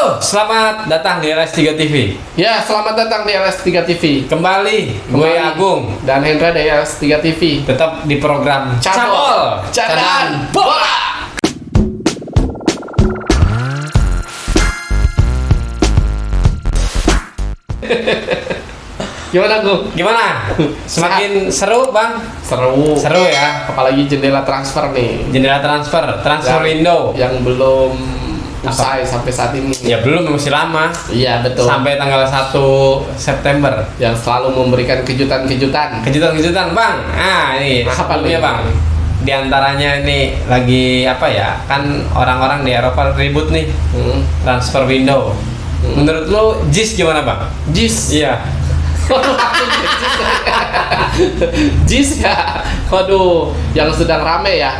Halo, selamat datang di LS3 TV. Ya, selamat datang di LS3 TV. Kembali, gue Agung dan Hendra dari LS3 TV. tetap di program Cabol, Candaan Bola. Gimana, Gung? Gimana? Semakin seru, Bang? Seru. Seru ya. Apalagi jendela transfer nih. Jendela transfer Yang- window. Yang belum usai sampai saat ini. Ya belum, masih lama. Iya, betul. Sampai tanggal 1 September. Yang selalu memberikan kejutan-kejutan. Kejutan-kejutan, Bang. Ini Apa sebelumnya, nih? Bang. Di antaranya ini lagi apa ya? Kan orang-orang di Eropa ribut nih transfer window. Menurut lo JIS gimana, Bang? JIS. Iya. JIS ya. Waduh, yang sedang rame ya.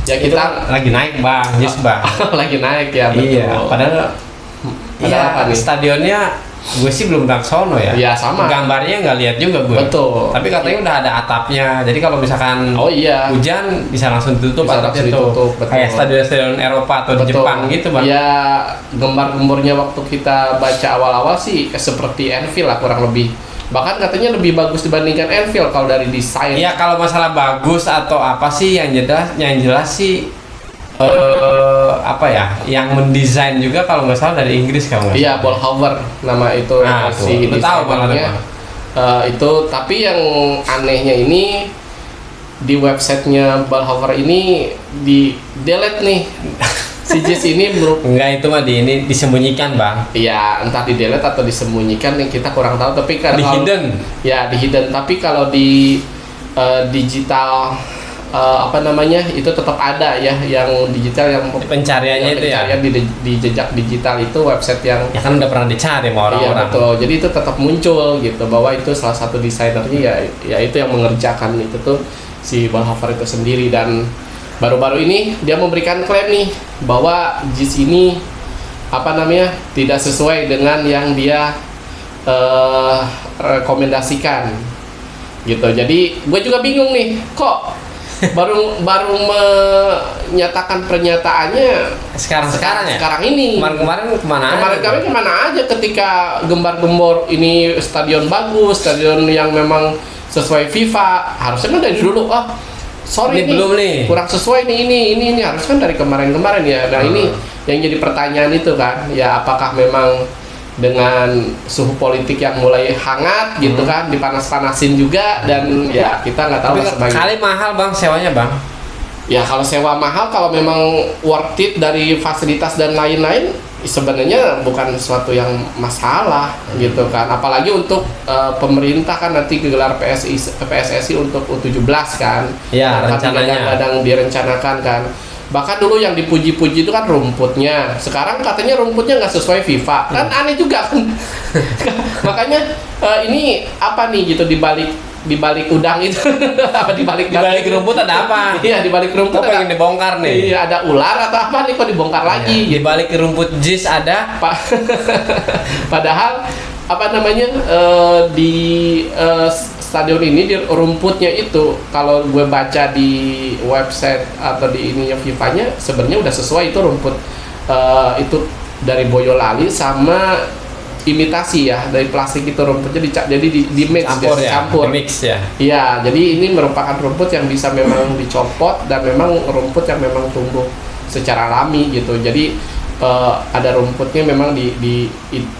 Ya Itu kita lagi naik, Bang. JIS, Bang. lagi naik ya, betul. Iya, padahal apa nih? stadionnya gue sih belum pernah ke sono ya. Iya, sama. Gambarnya nggak lihat juga gue. Betul. Tapi katanya udah ada atapnya. Jadi kalau misalkan Oh iya. hujan bisa langsung ditutup Bisa atapnya langsung tuh. ditutup, betul. Kayak stadion-stadion Eropa atau di Betul. Jepang gitu, Bang. Ya, gembar-gembornya waktu kita baca awal-awal sih seperti Anfield lah kurang lebih. Bahkan katanya lebih bagus dibandingkan Anfield kalau dari desain. Iya, kalau masalah bagus atau apa sih yang jelas sih apa ya? Yang mendesain juga kalau nggak salah dari Inggris kalau nggak Iya, salah. Ballhover nama itu Nah, si tuh. Lu tahu Bang, desainernya. ada, Itu tapi yang anehnya ini di websitenya Ballhover ini di delete nih. Si JIS ini Enggak, itu mah ini disembunyikan, Bang. ya entah di delete atau disembunyikan yang kita kurang tahu, tapi Di kalau hidden. ya di hidden, tapi kalau di digital apa namanya itu tetap ada ya, yang digital yang Pencariannya itu ya. pencarian di jejak digital itu website yang Ya kan udah pernah dicari sama iya orang-orang. betul, jadi itu tetap muncul gitu bahwa itu salah satu desainernya ya itu yang mengerjakan itu tuh si Ballhover itu sendiri. Dan baru-baru ini dia memberikan klaim nih bahwa JIS ini apa namanya tidak sesuai dengan yang dia rekomendasikan gitu. Jadi gue juga bingung nih, kok baru menyatakan pernyataannya Sekarang ya? sekarang ini. Kemarin kemana aja? Kemarin kemana aja ketika gembar-gembor ini stadion bagus, stadion yang memang sesuai FIFA, harusnya kan dari dulu. Sorry Ini nih, belum nih. kurang sesuai nih ini harusnya kan dari kemarin ya. Nah ini yang jadi pertanyaan itu kan, ya apakah memang dengan suhu politik yang mulai hangat gitu kan, dipanas-panasin juga, dan ya kita nggak tahu Tapi lah sebagai. kali mahal, Bang, sewanya, Bang. Ya kalau sewa mahal, kalau memang worth it dari fasilitas dan lain-lain, sebenarnya bukan sesuatu yang masalah gitu kan. Apalagi untuk pemerintah kan nanti gelar PSSI untuk U17 kan. Ya, Yang rencananya. kadang-kadang direncanakan kan. Bahkan dulu yang dipuji-puji itu kan rumputnya. Sekarang katanya rumputnya nggak sesuai FIFA. Kan aneh juga kan. Makanya ini apa nih gitu dibalik udang itu apa Di balik rumput ada apa? Iya, di balik rumput Kok pengen dibongkar nih? Iya, ada ular atau apa nih kok dibongkar lagi Di gitu. balik rumput JIS ada Padahal apa namanya di stadion ini di rumputnya itu kalau gue baca di website atau di ininya FIFA-nya sebenarnya udah sesuai, itu rumput itu dari Boyolali sama imitasi ya dari plastik, itu rumputnya jadi di mix campur ya, campur. di mix ya. Iya, jadi ini merupakan rumput yang bisa memang dicopot dan memang rumput yang memang tumbuh secara alami gitu. Jadi ada rumputnya memang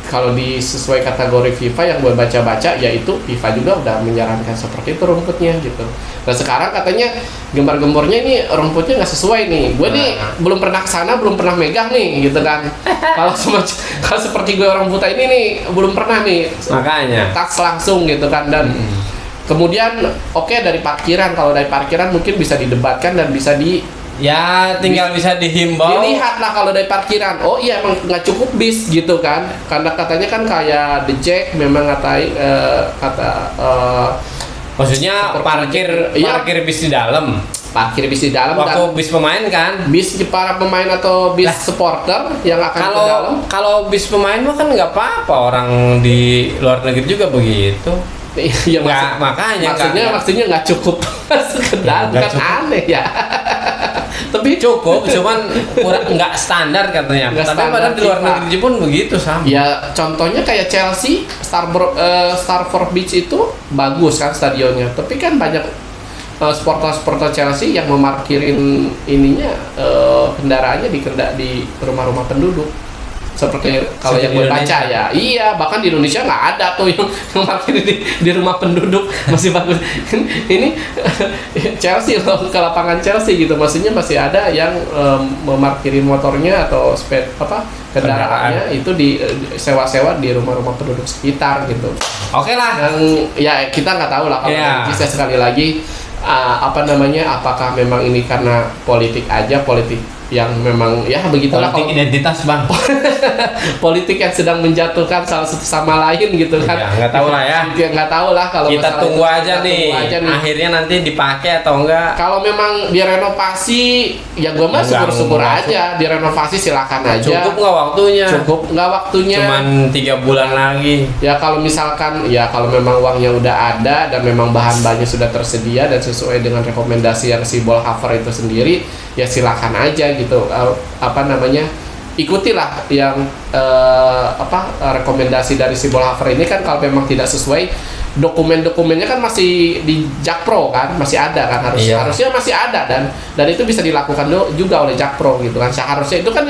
kalau sesuai kategori FIFA yang gue baca-baca, yaitu FIFA juga udah menyarankan seperti itu rumputnya gitu. Nah sekarang katanya gembar-gembornya ini rumputnya nggak sesuai nih. Gue nih belum pernah kesana, belum pernah megang nih gitu kan. Kalau seperti gue orang buta ini nih belum pernah nih Makanya. touch langsung gitu kan. Dan kemudian oke, dari parkiran, kalau dari parkiran mungkin bisa didebatkan dan bisa Ya tinggal bisa dihimbau. dilihat lah kalau dari parkiran. Oh iya, emang nggak cukup bis gitu kan, karena katanya kan kayak The Jack memang Maksudnya Iya. parkir bis di dalam. parkir bis di dalam Waktu dan bis pemain kan. bis para pemain atau bis Lah. supporter yang akan ke dalam. Kalau bis pemain mah kan nggak apa-apa, orang di luar negeri juga begitu. Iya, Makanya maksudnya nggak cukup sekedar, Ya, nggak kan cukup. aneh ya. Tapi cukup, cuman kurang nggak standar katanya. Nggak Tapi standar padahal di luar FIFA. negeri pun begitu sama. Ya contohnya kayak Chelsea, Stamford Bridge itu bagus kan stadionnya, tapi kan banyak supporter Chelsea yang memarkirin ininya kendaraannya di rumah-rumah penduduk. Seperti kalau yang Seperti gue baca Indonesia. ya, iya bahkan di Indonesia nggak ada tuh yang parkir di rumah penduduk, masih bagus. Ini Chelsea loh, ke lapangan Chelsea gitu, maksudnya masih ada yang memarkirin motornya atau kendaraannya itu di sewa-sewa di rumah-rumah penduduk sekitar gitu. Oke lah. Yang ya kita nggak tahu lah kalau Iya. saya sekali lagi apakah memang ini karena politik aja, politik yang memang ya begitulah Politik identitas bang. politik yang sedang menjatuhkan salah satu sama lain gitu kan. Ya, nggak tahu lah ya. Ya, nggak tahu lah kalau Kita masalah tunggu itu. aja Kita nih. tunggu aja nih. Akhirnya nanti dipakai atau enggak? Kalau memang direnovasi, ya gue mah Enggak, syukur-syukur enggak. aja. Direnovasi silakan aja. Cukup nggak waktunya? Cukup nggak waktunya? Cuman 3 bulan lagi. Ya kalau misalkan, ya kalau memang uangnya udah ada dan memang bahan-bahannya sudah tersedia dan sesuai dengan rekomendasi yang si Bolhaver itu sendiri, ya silakan aja gitu. Ikutilah yang rekomendasi dari si Bolhaver ini kan. Kalau memang tidak sesuai, dokumen-dokumennya kan masih di Jakpro kan, masih ada kan, Iya. harusnya masih ada, dan itu bisa dilakukan juga oleh Jakpro gitu kan. Seharusnya itu kan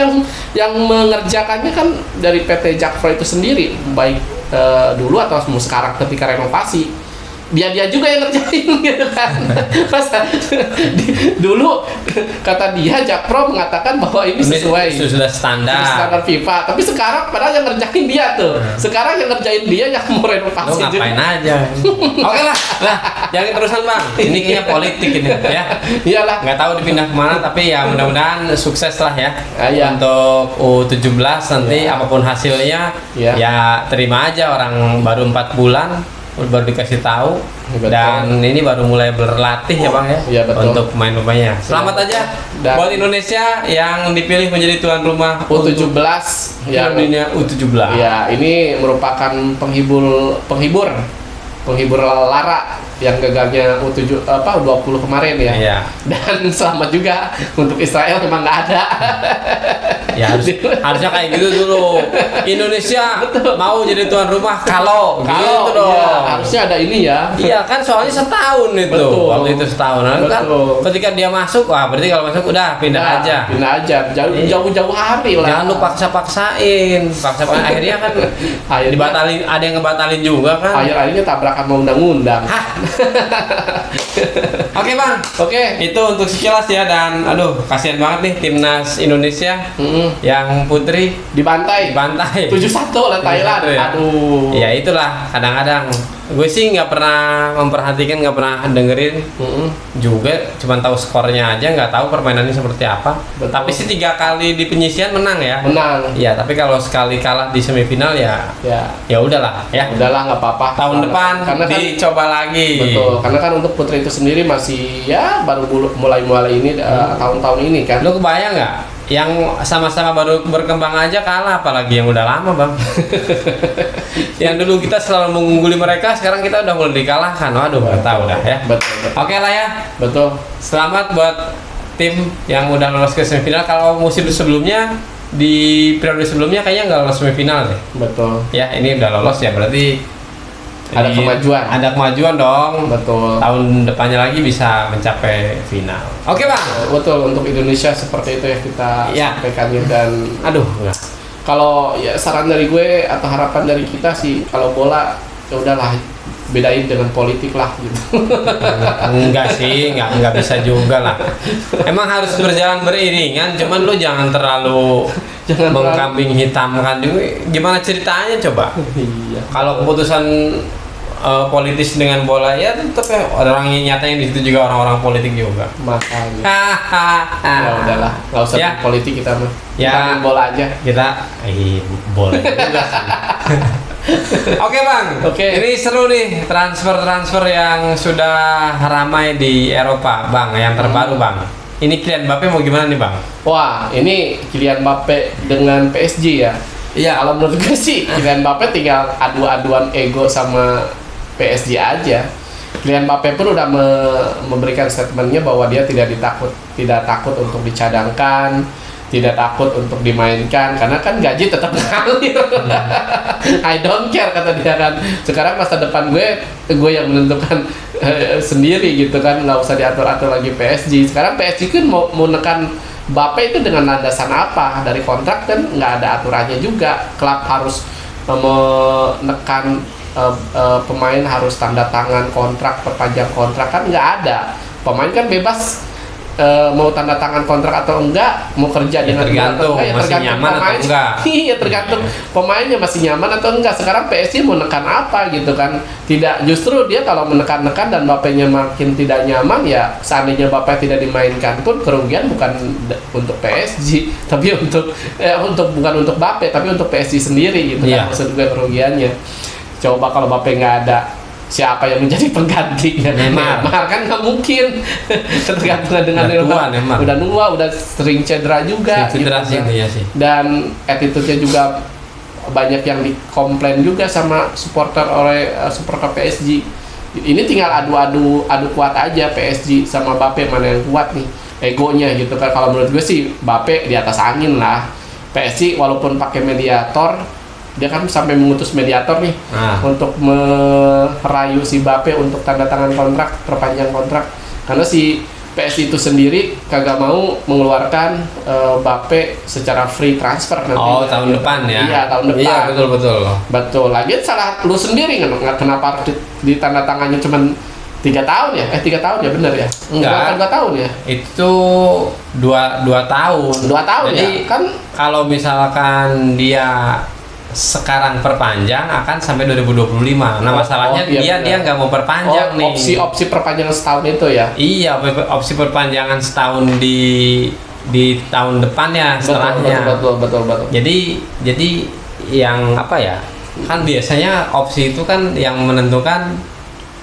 yang mengerjakannya kan dari PT Jakpro itu sendiri, baik dulu atau sekarang ketika renovasi. Dia juga yang ngerjain gitu kan. Masa dulu kata dia Jakpro mengatakan bahwa ini sesuai sudah standar. standar FIFA, tapi sekarang padahal yang ngerjain dia tuh. Sekarang yang ngerjain dia yang mau Lo renovasi ngapain juga. aja? Oke lah, jangan terusan bang. Ini kayaknya politik ini ya. Iyalah. Nggak tahu dipindah kemana, tapi ya mudah-mudahan sukses lah ya. Iya. Untuk U17 nanti apapun hasilnya, Iya. ya terima aja, orang baru 4 bulan baru dikasih tahu. Betul. Dan ini baru mulai berlatih ya bang ya, Iya, betul. untuk pemain-pemainnya. Selamat aja Dan- buat Indonesia yang dipilih menjadi tuan rumah U17 Piala Dunia U17. ya ini merupakan penghibur Lara yang gagalnya U20 kemarin ya. Iya. Dan selamat juga untuk Israel, memang nggak ada. Ya harusnya kayak gitu dulu. Indonesia mau jadi tuan rumah kalau gitu dong. iya, harusnya ada ini ya. Iya kan, soalnya setahun itu. Betul. Waktu itu setahun. Nah, kan Betul. ketika dia masuk, wah berarti kalau masuk udah pindah Nah, aja. Pindah aja. Jauh-jauh hari lah. Jangan lu paksa-paksain. Akhirnya kan Akhirnya- dibatalin, ada yang ngebatalin juga kan. Akhir-akhirnya tabrakan sama undang-undang. Hah. Oke bang, Oke. itu untuk sekilas ya. Dan aduh, kasihan banget nih timnas Indonesia yang putri Dibantai. dibantai 7-1 oleh Thailand. 7-1 ya. Aduh. Ya itulah, kadang-kadang gue sih nggak pernah memperhatikan, nggak pernah dengerin juga, cuman tahu skornya aja, nggak tahu permainannya seperti apa. Betul. Tapi sih 3 kali di penyisian menang ya. Menang. Iya, tapi kalau sekali kalah di semifinal ya Ya. udahlah ya. Udahlah, nggak apa-apa. Tahun depan karena kan dicoba lagi. betul, karena kan untuk putri itu sendiri masih ya baru mulai ini tahun-tahun ini kan. Lo kebayang nggak? Yang sama-sama baru berkembang aja kalah, apalagi yang udah lama bang. Yang dulu kita selalu mengungguli mereka, sekarang kita udah mulai dikalahkan. Waduh, nggak tahu dah ya. Betul. Oke lah ya. Betul. Selamat buat tim yang udah lolos ke semifinal. Kalau musim sebelumnya, di periode sebelumnya kayaknya nggak lolos semifinal deh. Betul. Ya, ini udah lolos ya, berarti Ada kemajuan. Ada kemajuan dong. Betul. Tahun depannya lagi bisa mencapai final. Oke bang. Betul, untuk Indonesia seperti itu ya kita Ya. sampaikan ya. Dan Aduh, enggak. kalau ya saran dari gue atau harapan dari kita sih, kalau bola ya udahlah bedain dengan politik lah gitu. Enggak sih, enggak bisa juga lah. Emang harus berjalan beriringan, cuman lu jangan terlalu Jangan mengkambing hitamkan juga. Gimana ceritanya coba? Iya. Kalau keputusan politis dengan bola ya tetap ya, orang yang nyata yang di situ juga orang-orang politik juga. Makanya. Hahaha. Ya udahlah, nggak usah Ya. politik kita mah. Ya. Kita main bola aja. Kita boleh juga sih. Oke bang, Oke. ini seru nih transfer yang sudah ramai di Eropa bang, yang terbaru bang. Ini Kylian Mbappe mau gimana nih bang? Wah, ini Kylian Mbappe dengan PSG ya. Iya. Kalau menurut gue sih Kylian Mbappe tinggal adu-aduan ego sama PSG aja. Kylian Mbappe pun udah memberikan statementnya bahwa dia tidak takut untuk dicadangkan, tidak takut untuk dimainkan karena kan gaji tetap ngalir. I don't care kata dia kan. Sekarang masa depan gue yang menentukan sendiri gitu kan, nggak usah diatur-atur lagi PSG. Sekarang PSG kan mau menekan Mbappe itu dengan landasan apa? Dari kontrak kan nggak ada aturannya juga. Klub harus menekan pemain harus tanda tangan kontrak, perpanjang kontrak, kan nggak ada. Pemain kan bebas mau tanda tangan kontrak atau enggak, mau kerja dengan tergantung masih nyaman pemain. atau enggak. Iya, tergantung pemainnya masih nyaman atau enggak. Sekarang PSG mau menekan apa gitu kan? Tidak, justru dia kalau menekan-nekan dan Mbappe-nya makin tidak nyaman, ya seandainya Mbappe tidak dimainkan pun kerugian bukan untuk PSG, tapi untuk bukan untuk Mbappe, tapi untuk PSG sendiri gitu kan. Maksud gue kerugiannya. Coba kalau Mbappe nggak ada, siapa yang menjadi penggantinya? Neymar kan nggak mungkin. Tergantung dengan Neymar. Udah nua, udah sering cedera juga. Cedera gitu, sih, ya sih. Dan attitude-nya juga banyak yang dikomplain juga sama supporter PSG. Ini tinggal adu kuat aja PSG sama Mbappe, mana yang kuat nih egonya gitu kan. Kalau menurut gue sih Mbappe di atas angin lah. PSG walaupun pakai mediator, dia kan sampai mengutus mediator nih untuk merayu si Mbappe untuk tanda tangan kontrak, perpanjang kontrak, karena si PSG itu sendiri kagak mau mengeluarkan Mbappe secara free transfer nanti. Oh, tahun depan ya? Iya, tahun depan. Iya, betul. Lagi salah lu sendiri kan, kenapa harus ditanda tangannya cuman 3 tahun ya? 3 tahun ya, bener ya? Enggak. 2 tahun ya? Itu 2 tahun. 2 tahun. Jadi ya? Kan kalau misalkan dia sekarang perpanjang akan sampai 2025. Nah, masalahnya dia nggak mau perpanjang nih. Opsi perpanjangan setahun itu ya? Iya, opsi perpanjangan setahun di tahun depannya setelahnya. Betul. Jadi yang apa ya? Kan biasanya opsi itu kan yang menentukan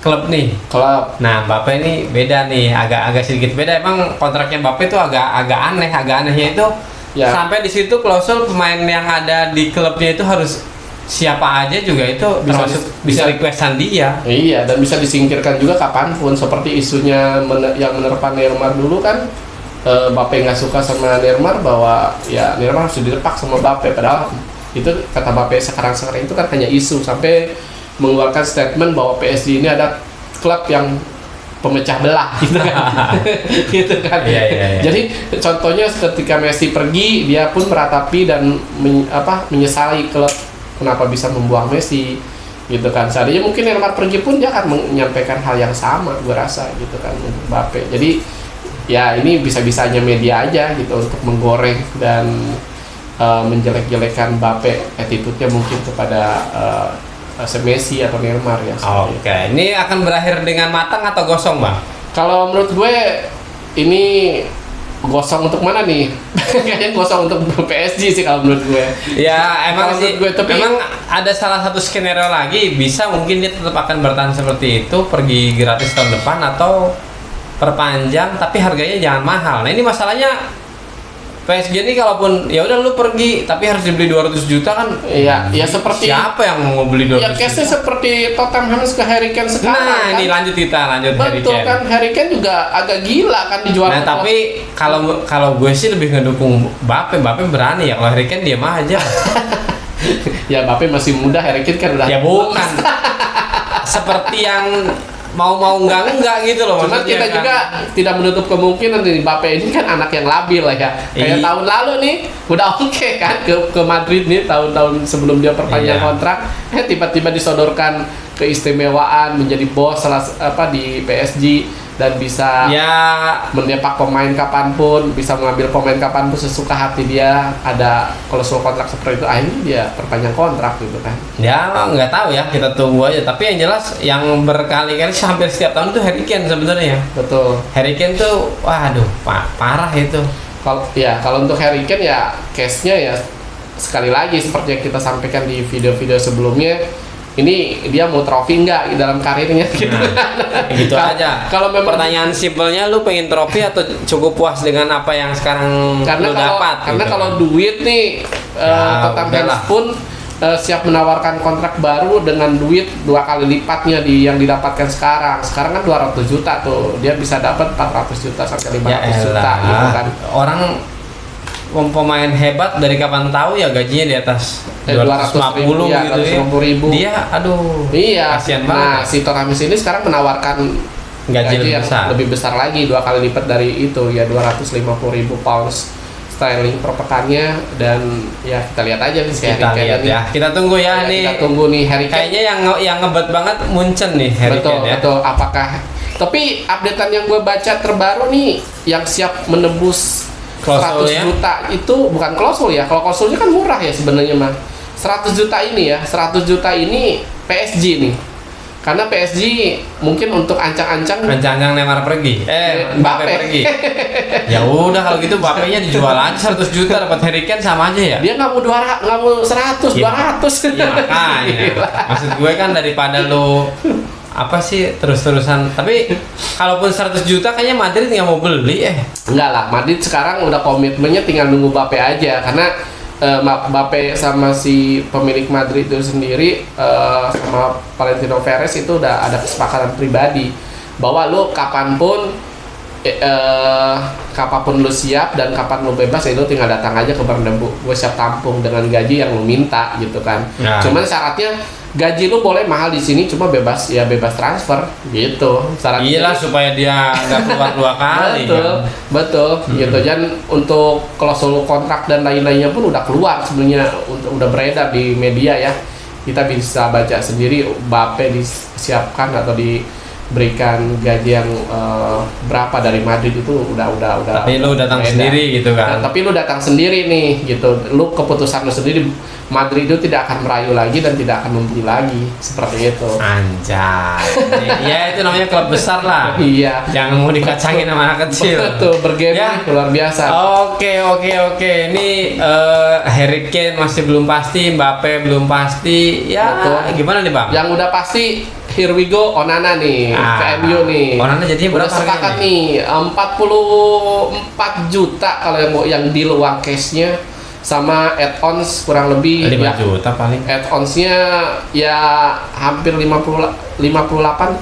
klub nih. Klub. Nah, Mbappe ini beda nih, agak sedikit beda. Emang kontraknya Mbappe itu agak aneh. Agak anehnya itu ya, sampai di situ klausul pemain yang ada di klubnya itu harus siapa aja juga itu bisa requestan dia. Iya, dan bisa disingkirkan juga kapanpun. Seperti isunya yang menerpa Neymar dulu kan, Mbappe nggak suka sama Neymar, bahwa ya Neymar harus dilepak sama Mbappe. Padahal itu kata Mbappe sekarang itu kan hanya isu, sampai mengeluarkan statement bahwa PSG ini ada klub yang pemecah belah gitu kan. Gitu kan. Iya. Jadi contohnya ketika Messi pergi, dia pun meratapi dan menyesali klub kenapa bisa membuang Messi gitu kan. Seandainya mungkin Neymar pergi pun dia akan menyampaikan hal yang sama, gue rasa gitu kan, untuk Mbappe. Jadi ya ini bisa-bisanya media aja gitu untuk menggoreng dan menjelek-jelekan Mbappe, attitude-nya mungkin kepada Messi atau Neymar ya. Oke. Ini akan berakhir dengan matang atau gosong, Bang? Kalau menurut gue ini gosong untuk mana nih? Kayaknya gosong untuk PSG sih kalau menurut gue. Ya emang sih. Tapi emang ada salah satu skenario lagi, bisa mungkin dia tetap akan bertahan seperti itu, pergi gratis tahun depan atau perpanjang tapi harganya jangan mahal. Nah ini masalahnya. PSG ini kalaupun ya udah lu pergi tapi harus dibeli 200 juta kan. Iya, ya seperti siapa yang mau beli 200 juta? Ya case-nya seperti Tottenham ke Harry Kane sekarang. Nah, kan? ini lanjut Harry Kane. Betul kan, Harry Kane juga agak gila kan dijual. Nah, tapi kalau gue sih lebih ngedukung Mbappe berani ya. Kalau Harry Kane diam aja. Ya Mbappe masih muda, Harry Kane kan udah. Ya bukan. Seperti yang mau enggak gitu loh. Cuma kita kan juga tidak menutup kemungkinan nih, Mbappe ini kan anak yang labil lah ya. Kayak tahun lalu nih udah oke kan ke Madrid nih, tahun-tahun sebelum dia perpanjang kontrak, tiba-tiba disodorkan keistimewaan menjadi bos di PSG dan bisa mendepak pemain kapanpun, bisa mengambil pemain kapanpun sesuka hati dia. Ada klausul kontrak seperti itu, akhirnya dia perpanjang kontrak gitu kan. Ya nggak tahu ya, kita tunggu aja. Tapi yang jelas yang berkali-kali hampir setiap tahun itu Harry Kane sebenarnya. Betul. Harry Kane tuh waduh parah itu. Kalau untuk Harry Kane ya case-nya ya sekali lagi seperti yang kita sampaikan di video-video sebelumnya, ini dia mau trofi enggak dalam karirnya gitu. Gitu aja. Kalau memang pertanyaan simpelnya, lu pengen trofi atau cukup puas dengan apa yang sekarang lu dapat? Karena gitu. Kalau duit nih Tottenham pun siap menawarkan kontrak baru dengan duit 2 kali lipatnya yang didapatkan sekarang. Sekarang kan 200 juta tuh, dia bisa dapat 400 juta sampai 500 juta gitu kan. Orang pemain hebat dari kapan tahu ya gajinya di atas 250 ya, gitu ya. ribu. Dia aduh. Iya. Kasian Nah, banget. si Toramis ini sekarang menawarkan Gaji yang lebih besar lagi, 2 kali lipat dari itu ya, 250.000 pounds sterling per pekannya. Dan ya kita lihat aja nih si Harry Kita Kane lihat ini. ya. Kita tunggu ya, nih. Kita tunggu nih Harry Kane. Kayaknya yang ngebet banget Munchen nih Harry Betul, Kane ya. betul. Apakah tapi updatean yang gue baca terbaru nih yang siap menebus Klausul 100 ya? juta itu bukan klausul ya. Kalau klausulnya kan murah ya sebenarnya mah. 100 juta ini ya, 100 juta ini PSG nih. Karena PSG mungkin untuk ancang-ancang Rencana Neymar pergi. Mbappe Mbappe. pergi. Ya udah kalau gitu Mbappe-nya dijual aja 100 juta dapat Harry Kane sama aja ya. dia nggak mau 100, Iya. 200. Iya makanya. Gila. Maksud gue kan daripada lu apa sih terus-terusan. Tapi kalaupun 100 juta kayaknya Madrid nggak mau beli Enggak lah, Madrid sekarang udah komitmennya tinggal nunggu Mbappe aja. Karena Mbappe sama si pemilik Madrid itu sendiri sama Valentino Perez itu udah ada kesepakatan pribadi bahwa lu kapanpun kapanpun lu siap dan kapan lu bebas ya lu tinggal datang aja ke Bernabeu, gue siap tampung dengan gaji yang lu minta gitu kan. Nah. Cuman syaratnya gaji lu boleh mahal di sini, cuma bebas transfer gitu syaratnya. Iyalah supaya dia nggak keluar 2 kali. Betul, kan. betul gitu. Dan untuk klausul kontrak dan lain-lainnya pun udah keluar sebenarnya, udah beredar di media ya. Kita bisa baca sendiri Mbappe disiapkan atau diberikan gaji yang berapa dari Madrid itu udah Tapi lu datang beredar. sendiri gitu kan. Nah, tapi lu datang sendiri nih gitu. Lu keputusan lu sendiri. Madrid itu tidak akan merayu lagi dan tidak akan membeli lagi seperti itu. Anjay. Ya itu namanya klub besar lah. Iya. Jangan mau dikacangin sama anak kecil. Betul, bergame Ya. luar biasa. Oke. Ini Harry Kane masih belum pasti, Mbappe belum pasti. Ya Betul. gimana nih Bang? Yang udah pasti here we go Onana nih ke MU nih. Onana jadinya udah berapa sepakat harganya nih 44 juta kalau yang deal uang cashnya sama add-ons kurang lebih 5 ya, juta paling. add-onsnya ya hampir 58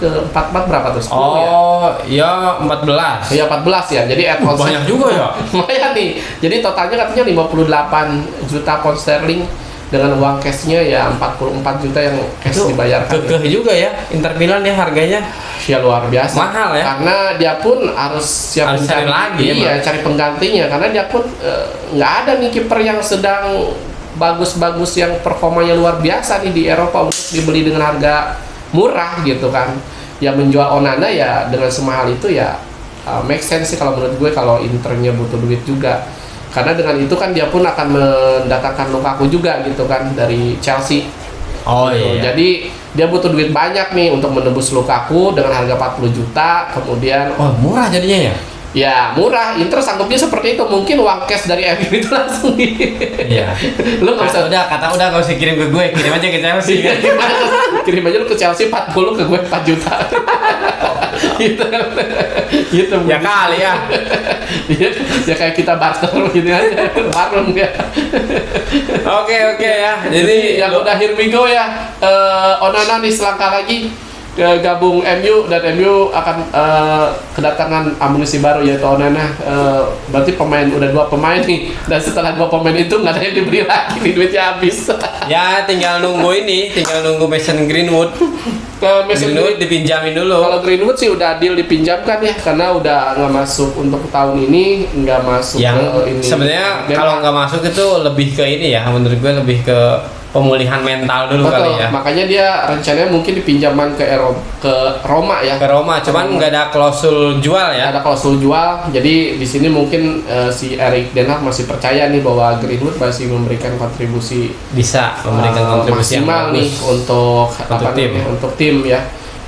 ke 44 berapa tuh? 10 ya? Oh, ya 14. Ya 14 ya. Jadi add-ons Banyak juga ya. lumayan nih. Jadi totalnya katanya 58 juta pound sterling dengan uang cashnya ya 44 juta yang cash Itu dibayarkan. kekeh juga ya Inter Milan ya harganya. Ya luar biasa. Mahal ya. Karena dia pun harus siap Harus cari lagi, iya, emang. cari penggantinya karena dia pun nggak ada nih kiper yang sedang bagus-bagus yang performanya luar biasa nih di Eropa untuk dibeli dengan harga murah gitu kan. Ya menjual Onana ya dengan semahal itu ya make sense sih kalau menurut gue kalau Internya butuh duit juga. Karena dengan itu kan dia pun akan mendatangkan Lukaku juga gitu kan dari Chelsea. Oh Gitu. iya. Jadi dia butuh duit banyak nih untuk menebus Lukaku dengan harga 40 juta. Kemudian Oh murah jadinya ya. ya murah, Inter sanggupnya seperti itu. Mungkin uang cash dari MU itu langsung Iya. lu nggak usah Kata udah nggak usah kirim ke gue, kirim aja ke Chelsea. kirim aja lu ke Chelsea 40, ke gue 4 juta. Gitu gitu Ya kali ya. ya kayak kita barter gitu aja warung ya. Oke ya. Jadi yang udah here we go ya, Onana nih selangkah lagi gabung MU dan MU akan kedatangan amunisi baru yaitu Onana. Berarti udah 2 pemain nih, dan setelah 2 pemain itu nggak ada yang dibeli lagi nih, duitnya habis. Ya tinggal nunggu Mason Greenwood. Greenwood dipinjamin dulu. Kalau Greenwood sih udah deal dipinjamkan ya, karena udah nggak masuk untuk tahun ini, nggak masuk Yang ke ini. sebenarnya Memang- kalau nggak masuk itu lebih ke ini ya, menurut gue lebih ke pemulihan mental dulu Betul, kali ya. makanya dia rencananya mungkin dipinjaman ke Roma ya. Ke Roma, cuman nggak ada klausul jual ya. Ada klausul jual, jadi di sini mungkin si Erik Ten Hag masih percaya nih bahwa Greenwood masih memberikan kontribusi Bisa memberikan kontribusi yang maksimal nih bagus. untuk tim. untuk tim ya.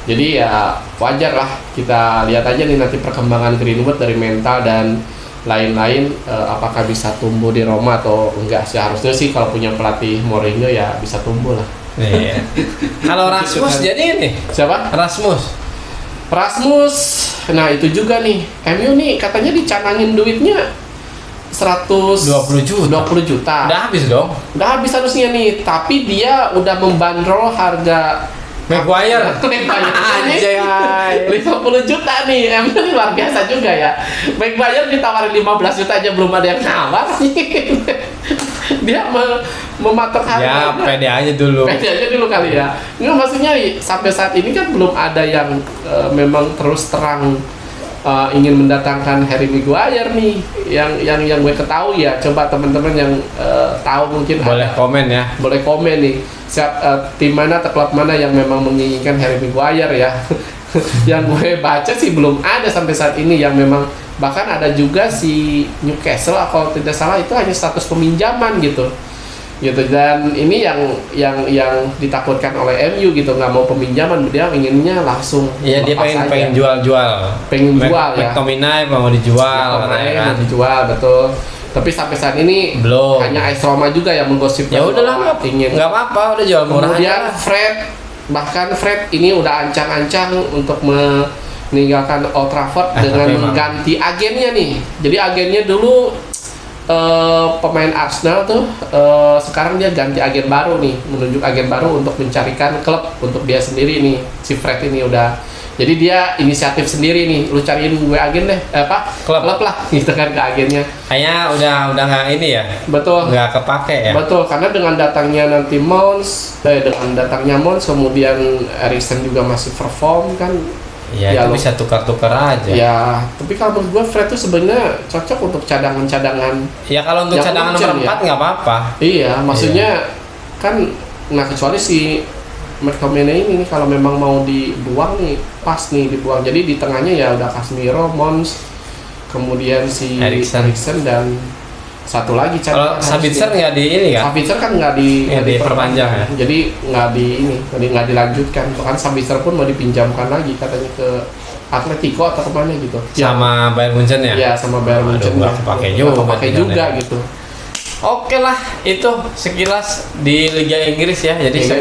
Jadi ya wajar lah, kita lihat aja nih nanti perkembangan Greenwood dari mental dan lain-lain, apakah bisa tumbuh di Roma atau enggak sih. Harusnya sih kalau punya pelatih Mourinho ya bisa tumbuh lah. Iya. Kalau Rasmus jadi ini. Siapa? Rasmus. Nah itu juga nih, MU nih katanya dicanangin duitnya 20 juta. 20 juta. Udah habis dong. Udah habis harusnya nih, tapi dia udah membandrol harga Maguire. Anjay, 50 juta nih. Emang ini luar biasa juga ya. Maguire ditawarin 15 juta aja belum ada yang nawar. Dia mematok harga. Ya, pede aja dulu. Pede aja dulu kali ya. Nggak, maksudnya sampai saat ini kan belum ada yang memang terus terang ingin mendatangkan Harry Maguire nih. Yang gue ketahui ya. Coba teman-teman yang tahu mungkin Boleh komen ya. boleh komen nih. Tim mana atau klub mana yang memang menginginkan Harry Maguire ya. Yang gue baca sih belum ada sampai saat ini yang memang, bahkan ada juga si Newcastle kalau tidak salah itu hanya status peminjaman gitu. Dan ini yang ditakutkan oleh MU gitu, nggak mau peminjaman, dia inginnya langsung Iya, dia lepas aja. pengen jual-jual. Pengen jual ya. McTominay mau dijual katanya kan. Mau dijual, betul. Tapi sampai saat ini Belum. hanya AS Roma juga yang menggosipkan Ya udahlah, bahwa ingin. nggak apa-apa, udah jual murah Kemudian aja. bahkan Fred ini udah ancang-ancang untuk meninggalkan Old Trafford dengan tapi emang- mengganti agennya nih. Jadi agennya dulu pemain Arsenal tuh, sekarang dia ganti agen baru nih, menunjuk agen baru untuk mencarikan klub untuk dia sendiri nih. Si Fred ini udah, jadi dia inisiatif sendiri nih, lu cariin gue agen deh, Klub lah, gitu kan ke agennya. Kayaknya udah nggak ini ya, Betul. nggak kepake ya. Betul, karena dengan datangnya nanti dengan datangnya Mons, kemudian Eriksen juga masih perform kan. Ya, Ya, itu lo- bisa tukar-tukar aja. Ya, tapi kalau menurut gue Fred tuh sebenarnya cocok untuk cadangan-cadangan. Ya kalau untuk Yang cadangan urgent nomor 4 nggak apa-apa. Iya, maksudnya kan, nah kecuali si McTominay ini nih, kalau memang mau dibuang nih, pas nih dibuang. Jadi di tengahnya ya udah Casemiro, Mons, kemudian si Eriksen. dan satu lagi Kalau Sabitzer nggak di ini kan? Sabitzer kan nggak Nggak diperpanjang ya? jadi nggak dilanjutkan. Bahkan Sabitzer pun mau dipinjamkan lagi katanya ke Atletico atau kemana gitu. Sama Bayern Munchen ya? Ya sama Bayern Aduh, Munchen. nggak kepake juga Kepake tinggalnya. juga gitu. Oke lah, itu sekilas di Liga Inggris ya. Jadi Liga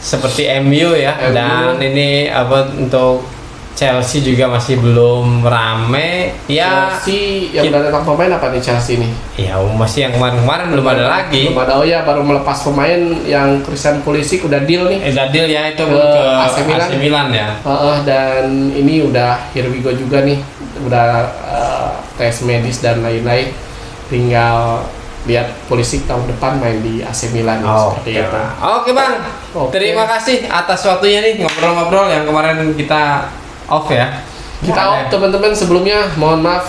seperti MU ya. MU. Dan ini apa untuk Chelsea juga masih belum rame. Ya, Chelsea yang udah datang pemain apa nih Chelsea nih? ya masih yang kemarin-kemarin belum ada lagi. Belum ada. Oh ya, baru melepas pemain yang Christian Pulisic udah deal nih. Udah deal ya itu Ke ke AC Milan. AC Milan ya. Dan ini udah here we go juga nih, udah tes medis dan lain-lain. Tinggal lihat Pulisic tahun depan main di AC Milan seperti itu. Oke bang, Oke. terima kasih atas waktunya nih ngobrol-ngobrol yang kemarin kita off ya. Kita teman-teman sebelumnya mohon maaf.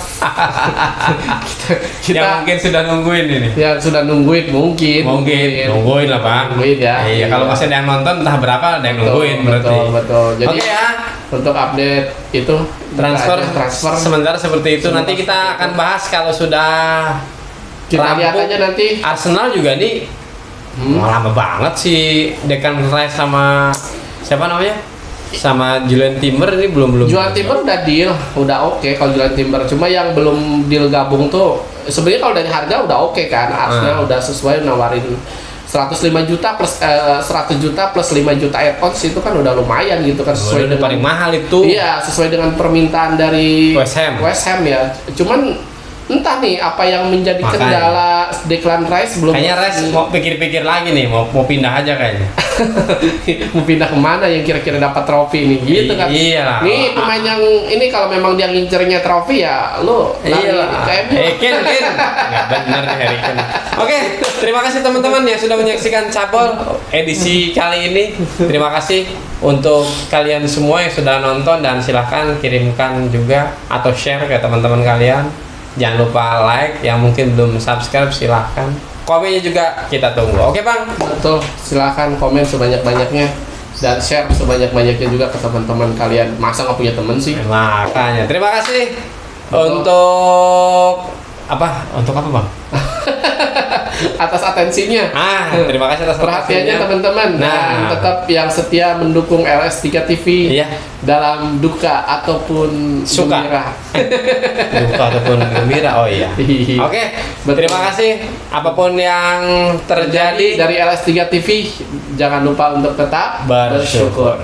kita Yang mungkin sudah nungguin ini. ya sudah nungguin mungkin Nungguin lah bang. Nungguin ya. Iya, kalau masih ada yang nonton entah berapa ada yang nungguin berarti. Betul. Jadi Oke ya, untuk update itu transfer transfer sementara seperti itu. Nanti kita akan bahas kalau sudah kita lihat rampung. aja nanti. Arsenal juga nih lama banget sih Declan Rice sama siapa namanya? Sama Julian Timber ini belum. Julian Timber udah deal, udah oke kalau Julian Timber. Cuma yang belum deal gabung tuh sebenarnya kalau dari harga udah oke kan. Arsenal udah sesuai nawarin 105 juta plus 100 juta plus 5 juta add-ons, itu kan udah lumayan gitu kan, sesuai Udah paling mahal itu. Iya, sesuai dengan permintaan dari West Ham ya. Cuman entah nih apa yang menjadi Makanya. kendala Declan Rice belum. Kayaknya Rice mau pikir-pikir lagi nih, mau pindah aja kayaknya. mau pindah kemana yang kira-kira dapat trofi nih gitu kan. Iya. Nih pemain yang ini kalau memang dia ngincernya trofi ya lu lari Iya. ke MU. Ken. Nggak bener nih Harry Kane. Oke, terima kasih teman-teman yang sudah menyaksikan Cabol edisi kali ini. Terima kasih untuk kalian semua yang sudah nonton dan silahkan kirimkan juga atau share ke teman-teman kalian. Jangan lupa like, yang mungkin belum subscribe silahkan. Komennya juga kita tunggu. Oke bang. Betul, silakan komen sebanyak-banyaknya dan share sebanyak-banyaknya juga ke teman-teman kalian. Masa nggak punya temen sih? Makanya terima kasih Betul. untuk apa? Untuk apa bang? Atas atensinya. Terima kasih atas Perhatiannya atensinya. teman-teman. Dan tetap yang setia mendukung LS3 TV Iya. dalam duka ataupun Suka. gembira. Duka ataupun gembira. Oh iya. Oke, Betul. terima kasih. Apapun yang terjadi, Dari LS3 TV, jangan lupa untuk tetap bersyukur.